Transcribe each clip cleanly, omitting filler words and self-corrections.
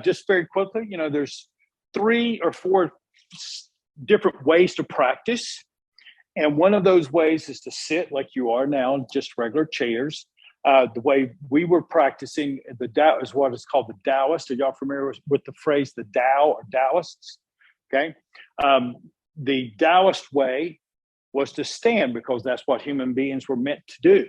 just very quickly, there's 3 or 4 different ways to practice. And one of those ways is to sit like you are now, just regular chairs. The way we were practicing the Tao is what is called the Taoist. Are y'all familiar with the phrase the Tao or Taoists? Okay. The Taoist way was to stand because that's what human beings were meant to do,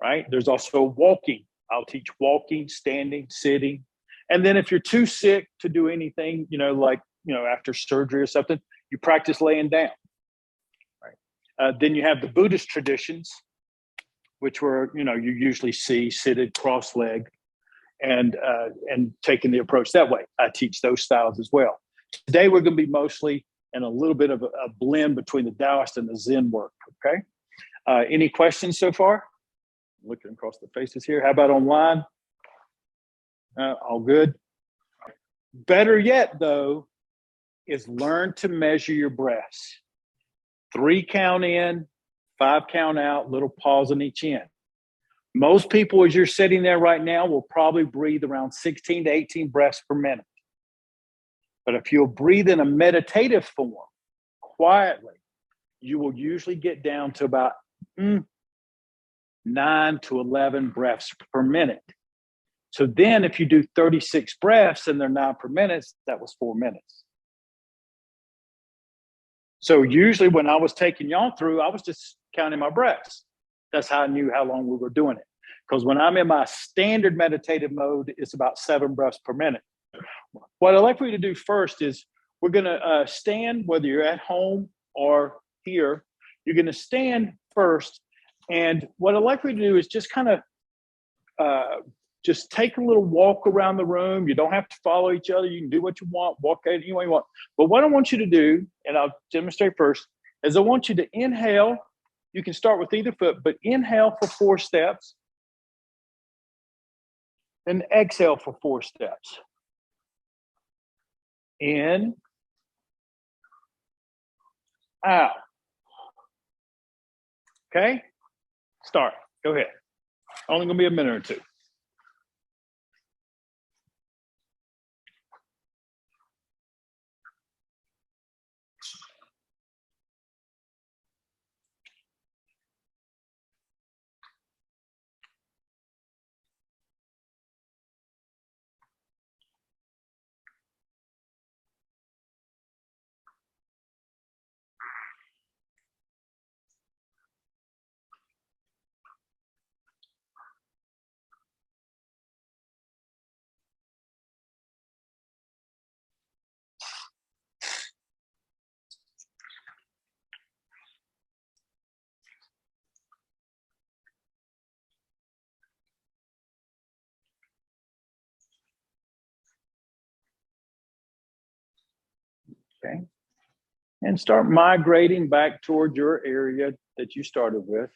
right? There's also walking. I'll teach walking, standing, sitting. And then if you're too sick to do anything, after surgery or something, you practice laying down. Right? Then you have the Buddhist traditions, which were, you usually see seated cross-legged and taking the approach that way. I teach those styles as well. Today, we're going to be mostly in a little bit of a blend between the Taoist and the Zen work, okay? Any questions so far? Looking across the faces here. How about online? All good. Better yet, though, is learn to measure your breaths. 3 count in, 5 count out, little pause on each end. Most people, as you're sitting there right now, will probably breathe around 16 to 18 breaths per minute. But if you'll breathe in a meditative form, quietly, you will usually get down to about 9 to 11 breaths per minute. So then if you do 36 breaths and they're 9 per minute, that was 4 minutes. So usually when I was taking y'all through, I was just counting my breaths. That's how I knew how long we were doing it. Because when I'm in my standard meditative mode, it's about 7 breaths per minute. What I'd like for you to do first is we're going to stand, whether you're at home or here, you're going to stand first. And what I'd like for you to do is just kind of just take a little walk around the room. You don't have to follow each other. You can do what you want, walk any way you want. But what I want you to do, and I'll demonstrate first, is I want you to inhale. You can start with either foot, but inhale for 4 steps. And exhale for 4 steps. In, out. Okay? Start. Go ahead. Only going to be a minute or 2. Okay. And start migrating back toward your area that you started with.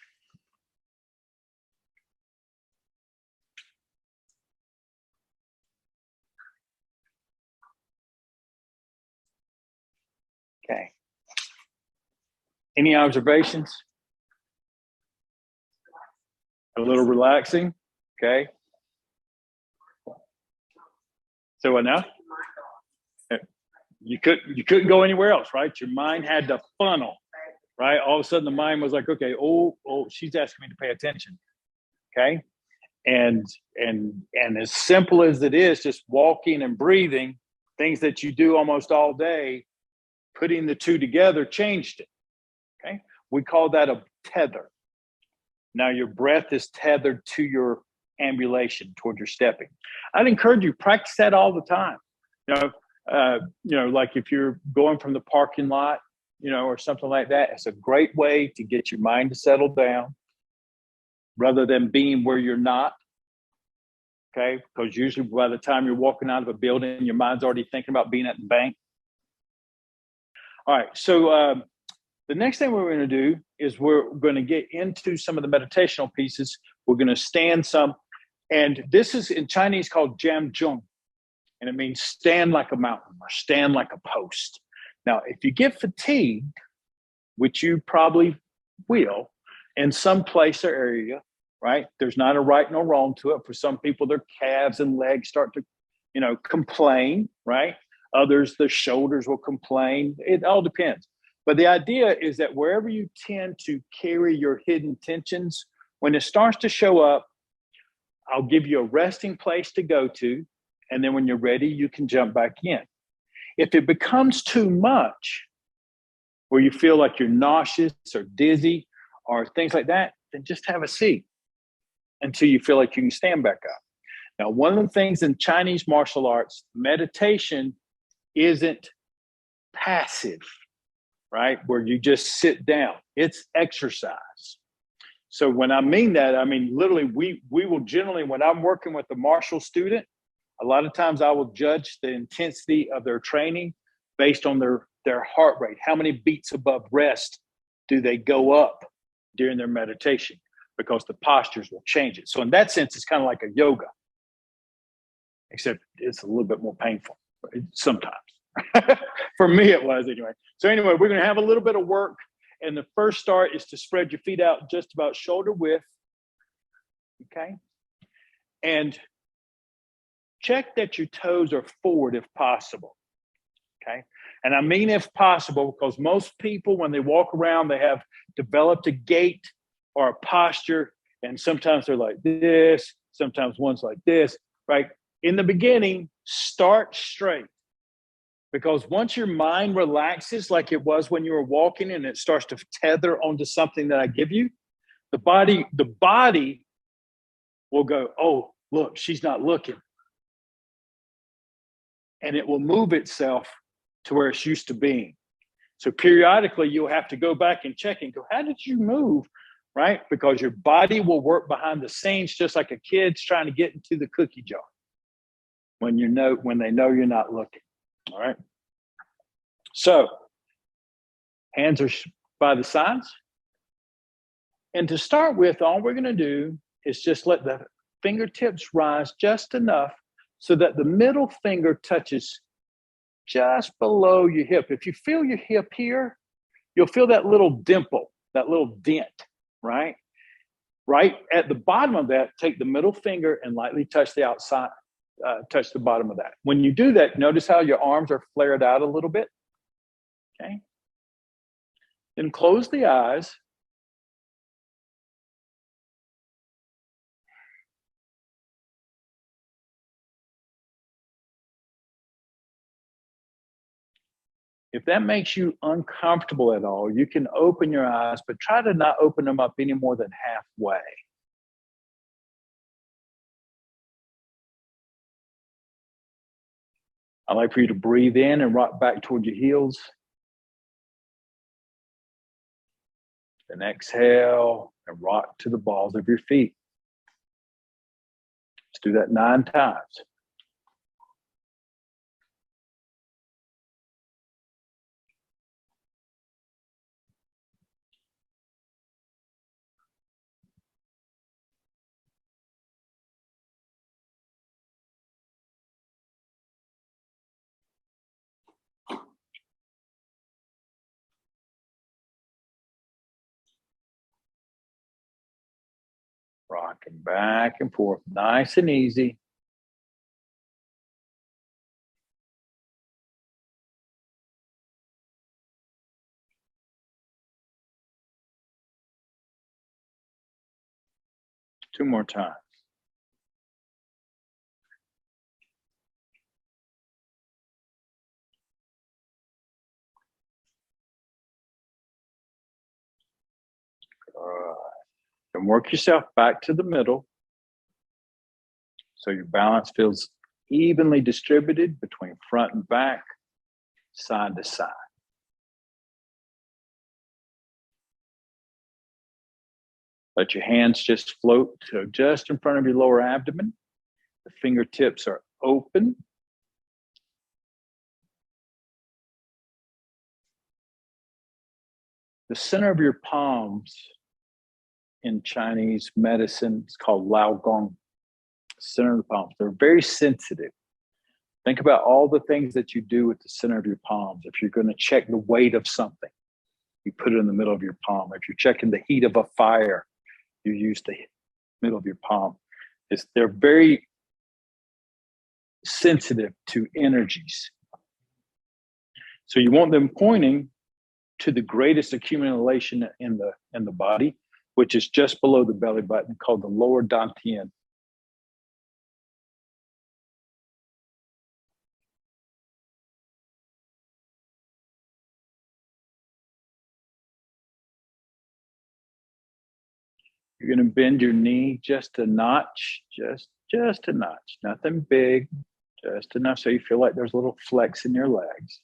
Okay. Any observations? A little relaxing? Okay. So what now? You couldn't go anywhere else, right? Your mind had to funnel, right? All of a sudden the mind was like, okay, oh, she's asking me to pay attention. Okay. And as simple as it is, just walking and breathing, things that you do almost all day, putting the 2 together changed it. Okay. We call that a tether. Now your breath is tethered to your ambulation toward your stepping. I'd encourage you, practice that all the time. Like if you're going from the parking lot, or something like that, it's a great way to get your mind to settle down rather than being where you're not. Okay. Because usually by the time you're walking out of a building, your mind's already thinking about being at the bank. All right. So the next thing we're going to do is we're going to get into some of the meditational pieces. We're going to stand some. And this is in Chinese called Jam Zhong. And it means stand like a mountain or stand like a post. Now, if you get fatigued, which you probably will, in some place or area, right? There's not a right nor wrong to it. For some people, their calves and legs start to, complain, right? Others, the shoulders will complain. It all depends. But the idea is that wherever you tend to carry your hidden tensions, when it starts to show up, I'll give you a resting place to go to. And then when you're ready, you can jump back in. If it becomes too much, where you feel like you're nauseous or dizzy or things like that, then just have a seat until you feel like you can stand back up. Now, one of the things in Chinese martial arts, meditation isn't passive, right? Where you just sit down. It's exercise. So when I mean that, I mean, literally, we will generally, when I'm working with a martial student, a lot of times I will judge the intensity of their training based on their heart rate. How many beats above rest do they go up during their meditation? Because the postures will change it. So in that sense, it's kind of like a yoga, except it's a little bit more painful sometimes. For me, it was anyway. So anyway, we're going to have a little bit of work. And the first start is to spread your feet out just about shoulder width. Okay. And check that your toes are forward if possible. Okay. And I mean if possible, because most people, when they walk around, they have developed a gait or a posture. And sometimes they're like this. Sometimes one's like this, right? In the beginning, start straight. Because once your mind relaxes like it was when you were walking and it starts to tether onto something that I give you, the body will go, oh, look, she's not looking. And it will move itself to where it's used to being. So periodically, you'll have to go back and check and go, how did you move? Right? Because your body will work behind the scenes just like a kid's trying to get into the cookie jar when they know you're not looking. All right. So hands are by the sides. And to start with, all we're going to do is just let the fingertips rise just enough so that the middle finger touches just below your hip. If you feel your hip here, you'll feel that little dimple, that little dent, right? Right at the bottom of that, take the middle finger and lightly touch the outside, touch the bottom of that. When you do that, notice how your arms are flared out a little bit. Okay. Then close the eyes. If that makes you uncomfortable at all, you can open your eyes, but try to not open them up any more than halfway. I'd like for you to breathe in and rock back toward your heels. Then exhale and rock to the balls of your feet. Let's do that 9 times. Rocking back and forth, nice and easy. Two more times. And work yourself back to the middle so your balance feels evenly distributed between front and back, side to side. Let your hands just float to just in front of your lower abdomen. The fingertips are open. The center of your palms in Chinese medicine is called Lao Gong. Center of the palms. They're very sensitive. Think about all the things that you do with the center of your palms. If you're going to check the weight of something, you put it in the middle of your palm. If you're checking the heat of a fire, you use the middle of your palm. They're very sensitive to energies. So you want them pointing to the greatest accumulation in the body, which is just below the belly button, called the lower dantian. You're going to bend your knee just a notch, just a notch, nothing big, just enough so you feel like there's a little flex in your legs.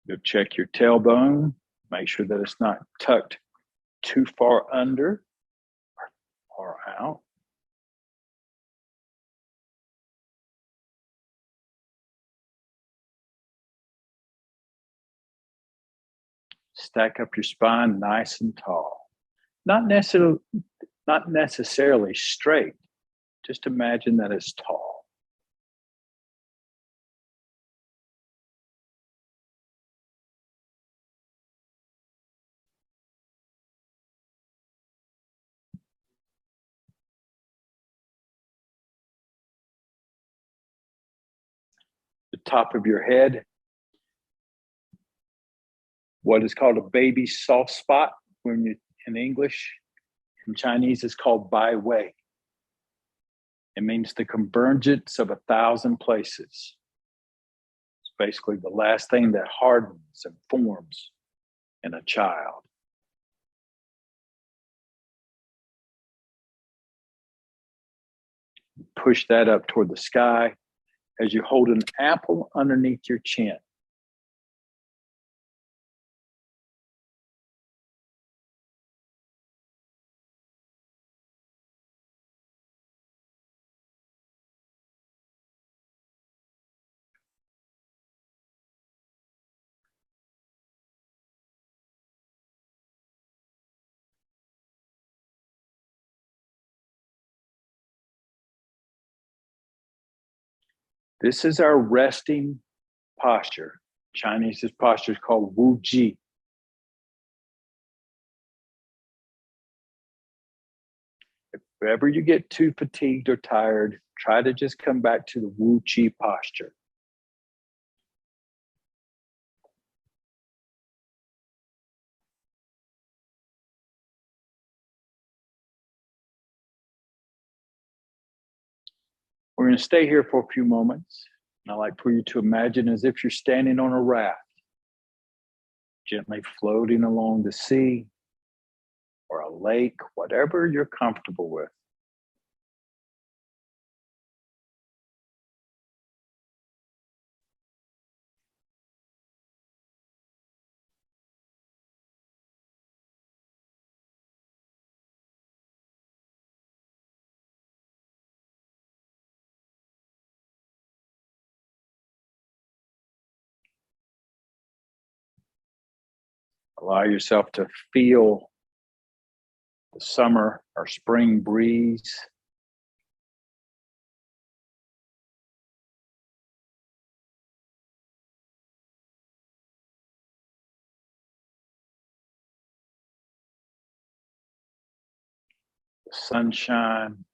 You'll check your tailbone, make sure that it's not tucked too far under or out. Stack up your spine nice and tall. Not necessarily straight. Just imagine that it's tall. The top of your head, what is called a baby soft spot when you in English. In Chinese, it's called Bai Wei. It means the convergence of 1,000 places. It's basically the last thing that hardens and forms in a child. Push that up toward the sky as you hold an apple underneath your chin. This is our resting posture. Chinese posture is called Wu Ji. If ever you get too fatigued or tired, try to just come back to the Wu Ji posture. We're going to stay here for a few moments. And I'd like for you to imagine as if you're standing on a raft, gently floating along the sea or a lake, whatever you're comfortable with. Allow yourself to feel the summer or spring breeze. The sunshine.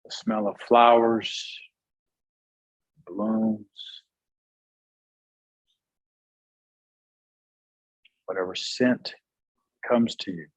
The smell of flowers, blooms, whatever scent comes to you.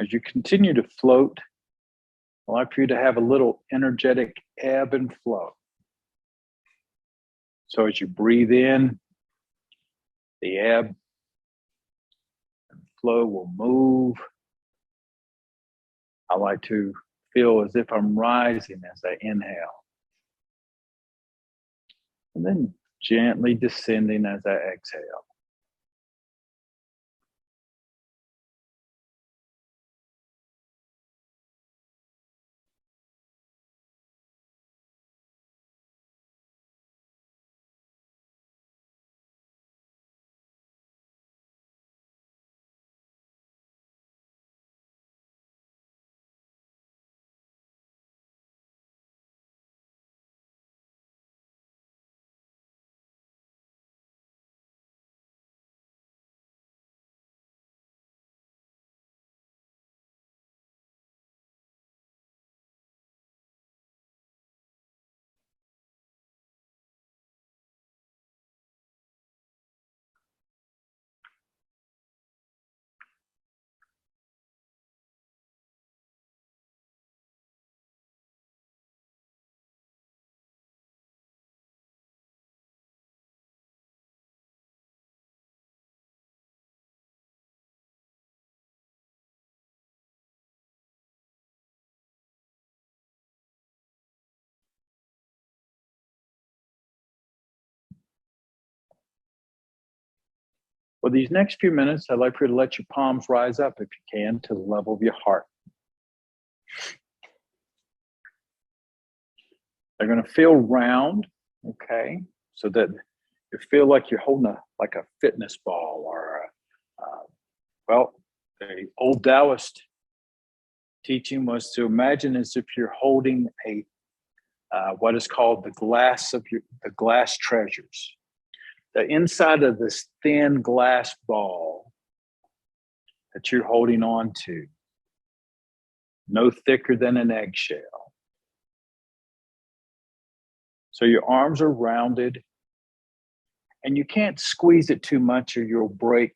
As you continue to float, I'd like for you to have a little energetic ebb and flow. So as you breathe in, the ebb and flow will move I like to feel as if I'm rising as I inhale. And then gently descending as I exhale. For these next few minutes, I'd like for you to let your palms rise up if you can to the level of your heart. They're going to feel round, okay? So that you feel like you're holding like a fitness ball or, the old Taoist teaching was to imagine as if you're holding what is called the glass treasures. The inside of this thin glass ball that you're holding on to, no thicker than an eggshell. So your arms are rounded, and you can't squeeze it too much or you'll break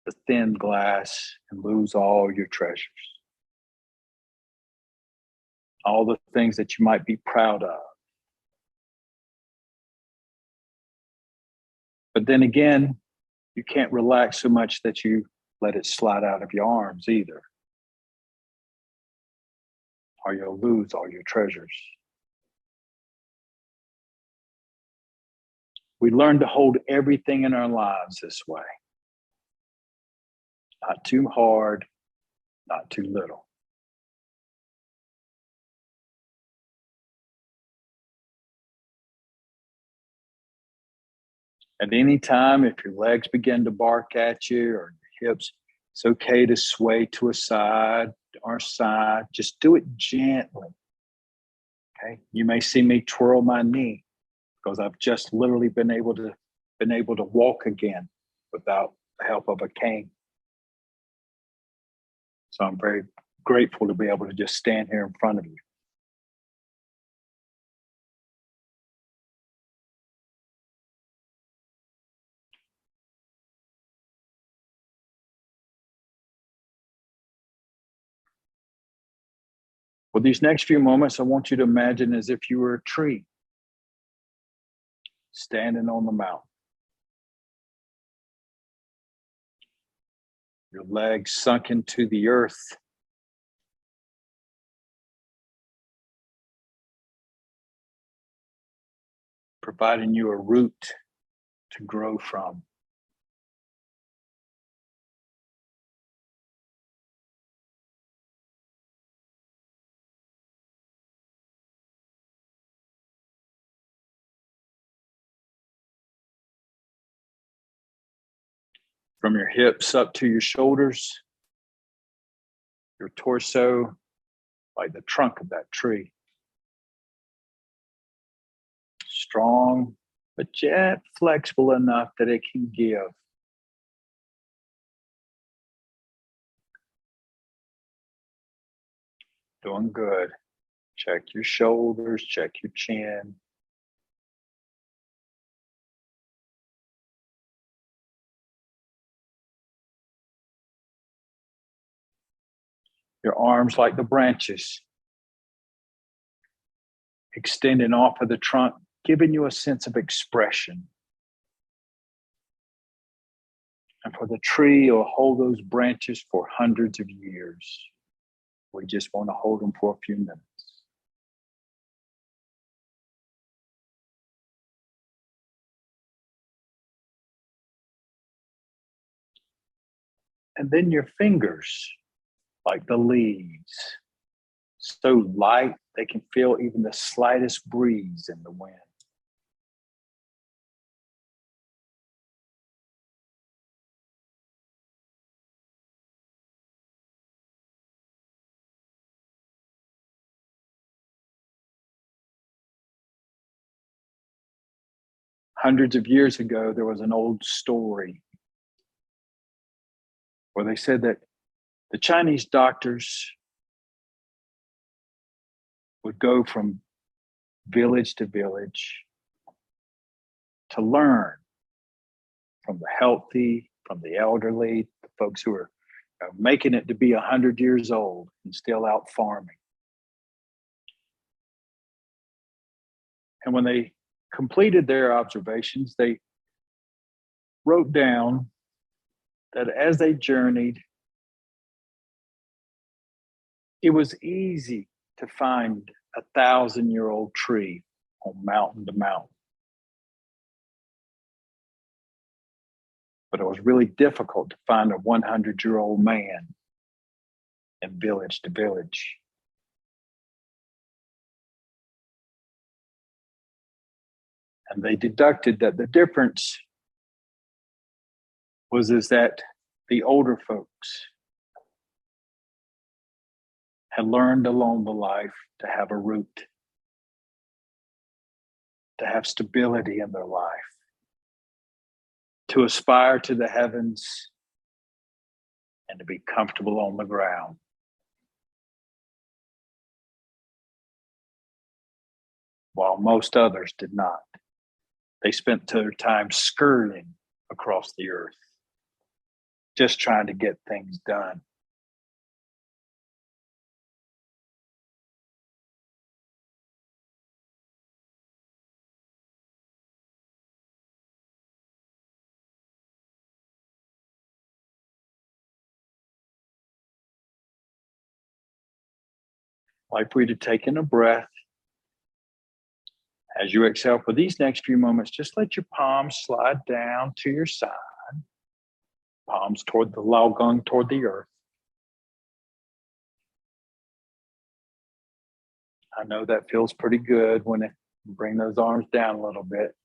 the thin glass and lose all your treasures. All the things that you might be proud of. But then again, you can't relax so much that you let it slide out of your arms either, or you'll lose all your treasures. We learn to hold everything in our lives this way. Not too hard, not too little. At any time, if your legs begin to bark at you or your hips, it's okay to sway to a side or side. Just do it gently. Okay. You may see me twirl my knee because I've just literally been able to walk again without the help of a cane. So I'm very grateful to be able to just stand here in front of you. For these next few moments, I want you to imagine as if you were a tree standing on the mountain. Your legs sunk into the earth. Providing you a root to grow from. From your hips up to your shoulders, your torso, like the trunk of that tree. Strong, but yet flexible enough that it can give. Doing good. Check your shoulders, check your chin. Your arms like the branches, extending off of the trunk, giving you a sense of expression. And for the tree, it'll hold those branches for hundreds of years. We just want to hold them for a few minutes. And then your fingers, like the leaves, so light they can feel even the slightest breeze in the wind. Hundreds of years ago, there was an old story where they said that the Chinese doctors would go from village to village to learn from the healthy, from the elderly, the folks who are making it to be 100 years old and still out farming. And when they completed their observations, they wrote down that as they journeyed, it was easy to find a 1,000-year-old tree on mountain to mountain. But it was really difficult to find a 100-year-old man in village to village. And they deducted that the difference is that the older folks had learned along the life to have a root, to have stability in their life, to aspire to the heavens, and to be comfortable on the ground. While most others did not. They spent their time scurrying across the earth, just trying to get things done. Like for you to take in a breath. As you exhale for these next few moments, just let your palms slide down to your side, palms toward the Laogang, toward the earth. I know that feels pretty good when you bring those arms down a little bit.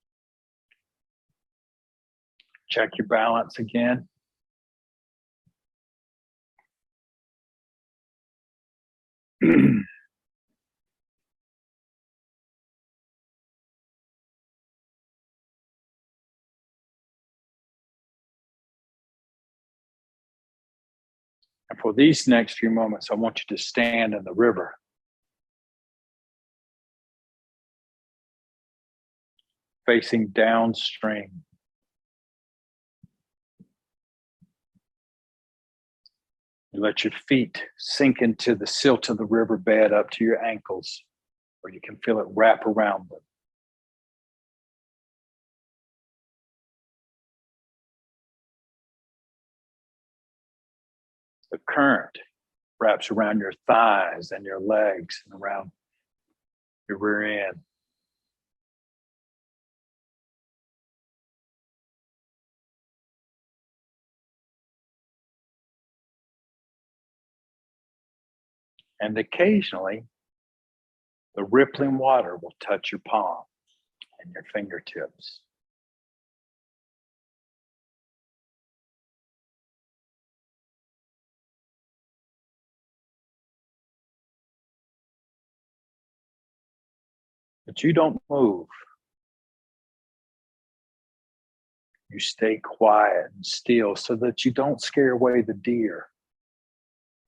Check your balance again. And for these next few moments, I want you to stand in the river. Facing downstream. You let your feet sink into the silt of the riverbed up to your ankles, where you can feel it wrap around them. The current wraps around your thighs and your legs and around your rear end. And occasionally, the rippling water will touch your palm and your fingertips. But you don't move. You stay quiet and still so that you don't scare away the deer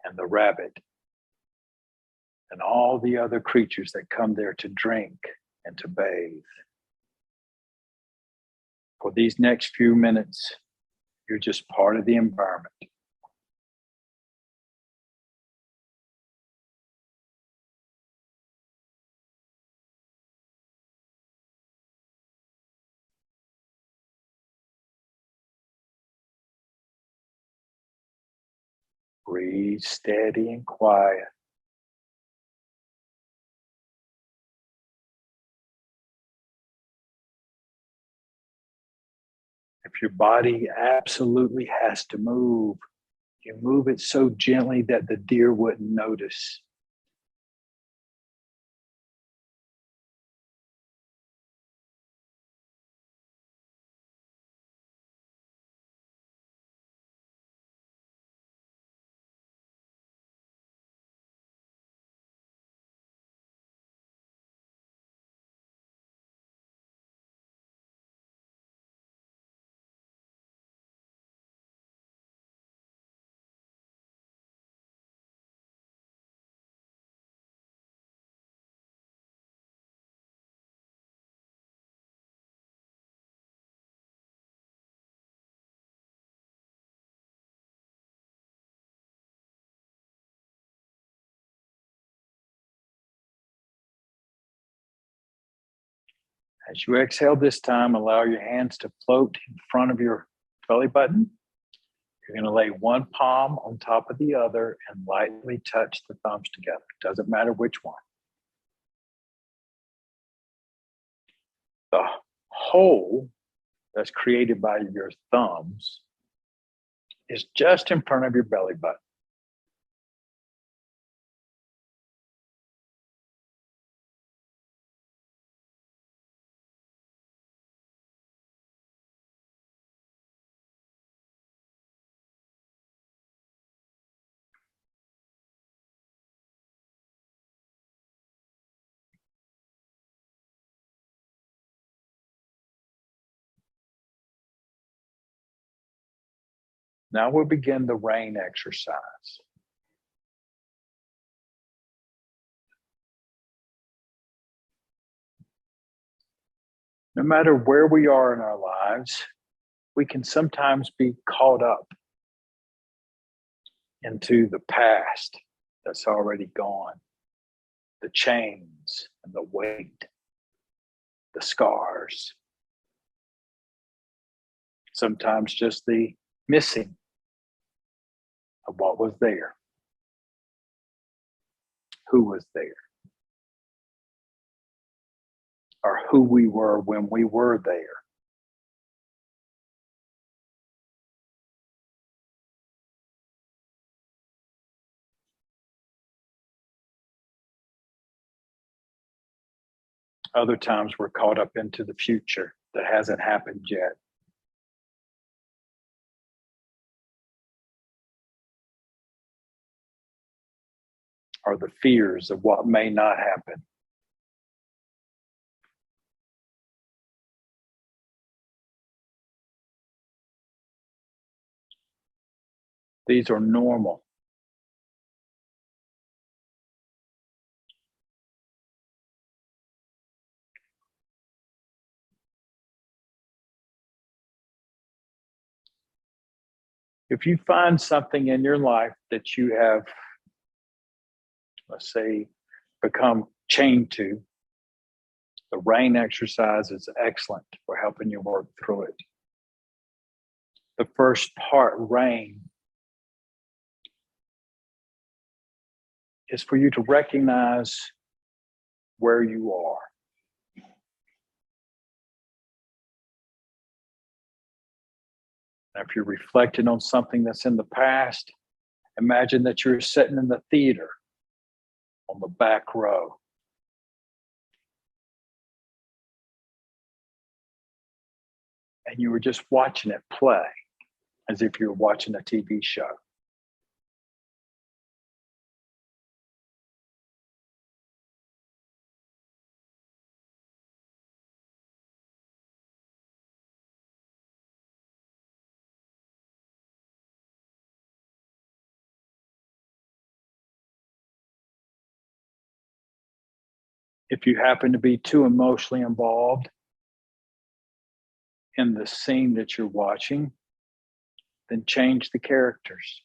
and the rabbit and all the other creatures that come there to drink and to bathe. For these next few minutes, you're just part of the environment. Breathe steady and quiet. If your body absolutely has to move, you move it so gently that the deer wouldn't notice. As you exhale this time, allow your hands to float in front of your belly button. You're going to lay one palm on top of the other and lightly touch the thumbs together. Doesn't matter which one. The hole that's created by your thumbs is just in front of your belly button. Now we'll begin the rain exercise. No matter where we are in our lives, we can sometimes be caught up into the past that's already gone, the chains and the weight, the scars, sometimes just the missing of what was there, who was there, or who we were when we were there. Other times we're caught up into the future that hasn't happened yet. Or the fears of what may not happen. These are normal. If you find something in your life that you have, let's say, become chained to, the rain exercise is excellent for helping you work through it. The first part, rain, is for you to recognize where you are. And if you're reflecting on something that's in the past, imagine that you're sitting in the theater on the back row. And you were just watching it play as if you were watching a TV show. If you happen to be too emotionally involved in the scene that you're watching, then change the characters.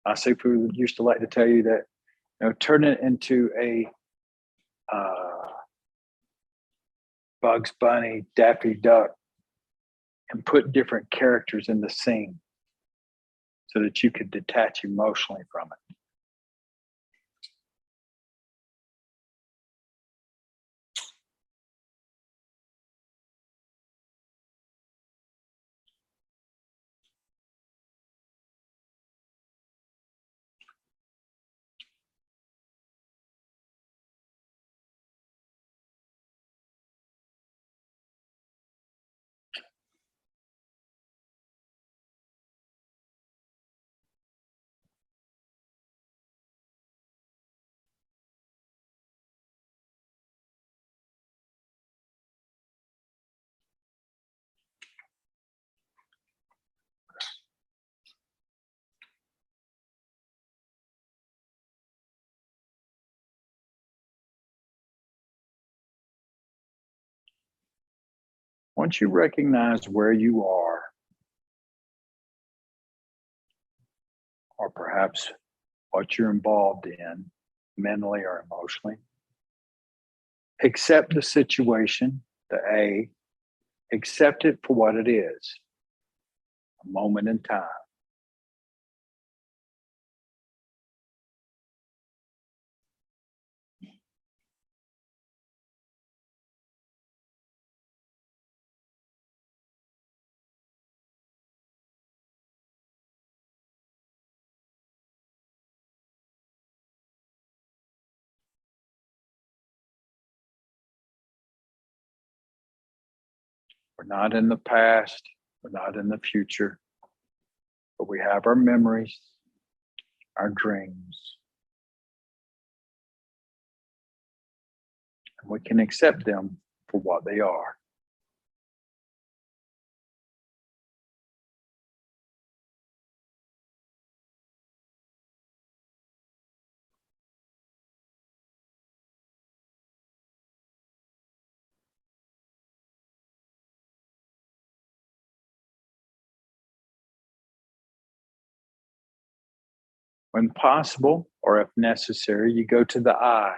I say people used to like to tell you that, turn it into a Bugs Bunny, Daffy Duck, and put different characters in the scene so that you could detach emotionally from it. Once you recognize where you are, or perhaps what you're involved in, mentally or emotionally, accept the situation, the A, accept it for what it is, a moment in time. We're not in the past, we're not in the future, but we have our memories, our dreams, and we can accept them for what they are. When possible, or if necessary, you go to the I,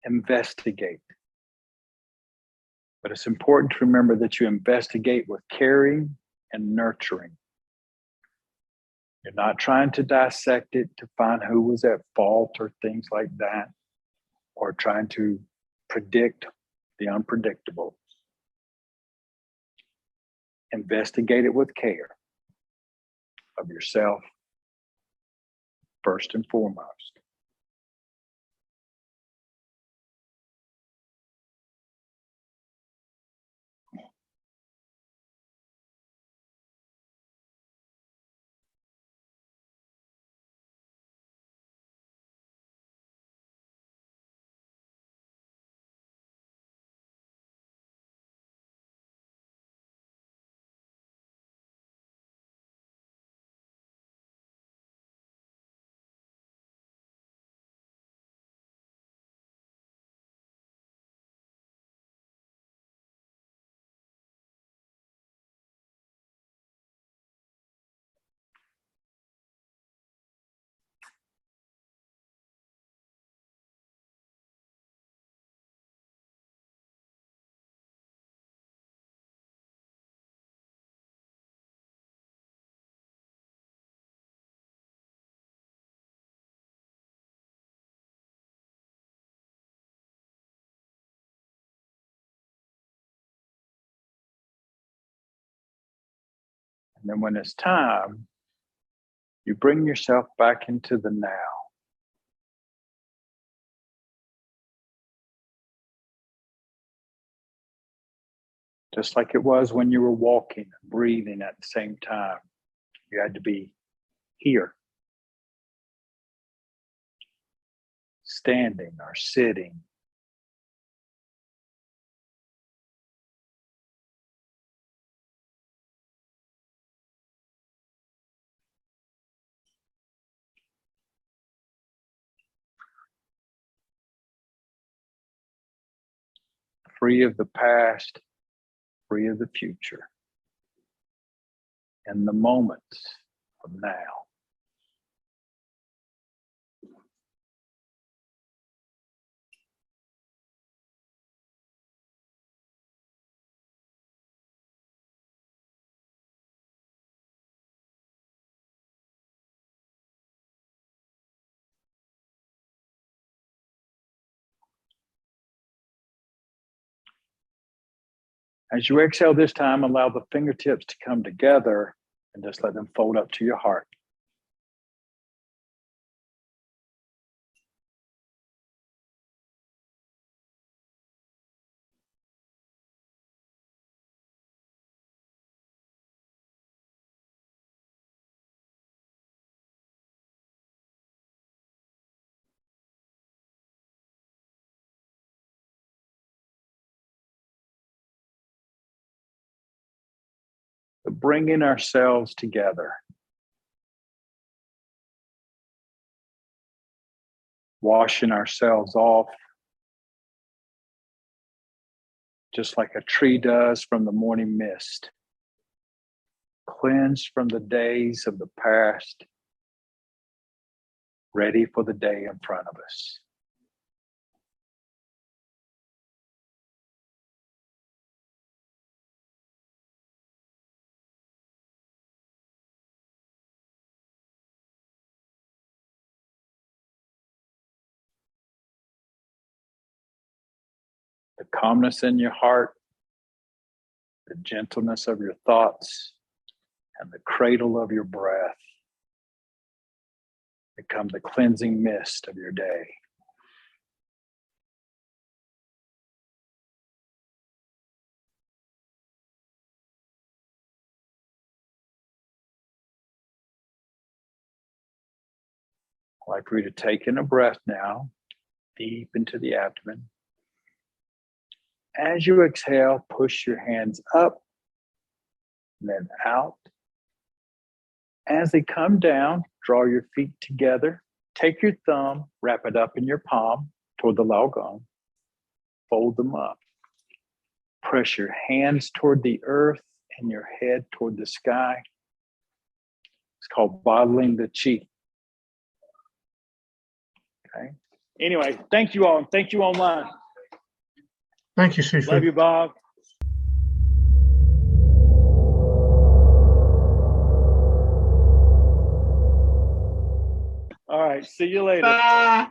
investigate. But it's important to remember that you investigate with caring and nurturing. You're not trying to dissect it to find who was at fault or things like that, or trying to predict the unpredictable. Investigate it with care of yourself, first and foremost. And then when it's time, you bring yourself back into the now. Just like it was when you were walking and breathing at the same time. You had to be here, standing or sitting. Free of the past, free of the future, in the moments of now. As you exhale this time, allow the fingertips to come together and just let them fold up to your heart. But bringing ourselves together. Washing ourselves off. just like a tree does from the morning mist. Cleansed from the days of the past, ready for the day in front of us. The calmness in your heart, the gentleness of your thoughts, and the cradle of your breath become the cleansing mist of your day. I'd like for you to take in a breath now, deep into the abdomen. As you exhale, push your hands up, then out. As they come down, draw your feet together. Take your thumb, wrap it up in your palm toward the Laogong. Fold them up. Press your hands toward the earth and your head toward the sky. It's called bottling the chi. Okay. Anyway, thank you all. Thank you online. Thank you, Sifu. Love you, Bob. All right. See you later. Bye.